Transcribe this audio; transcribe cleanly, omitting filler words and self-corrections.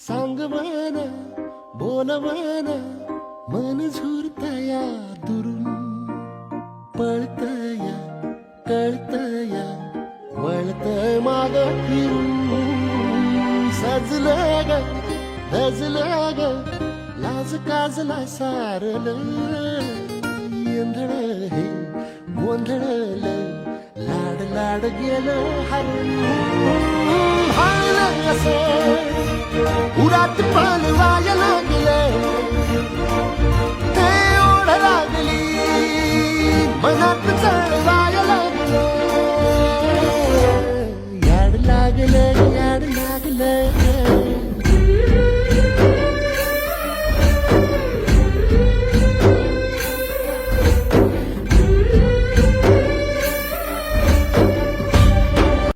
सांग मन बोल मन मन झुरतया दुरून पळतया कळतया वळतय माग फिरून सजलं ग धजलं ग लाज काजला सारलं येंधळ हे गोंधळलं लाड लाड गेलं हरून हाळलं असं उरात पण वाया लागलं ते ओढ लागली मनात चढ वाया लागलं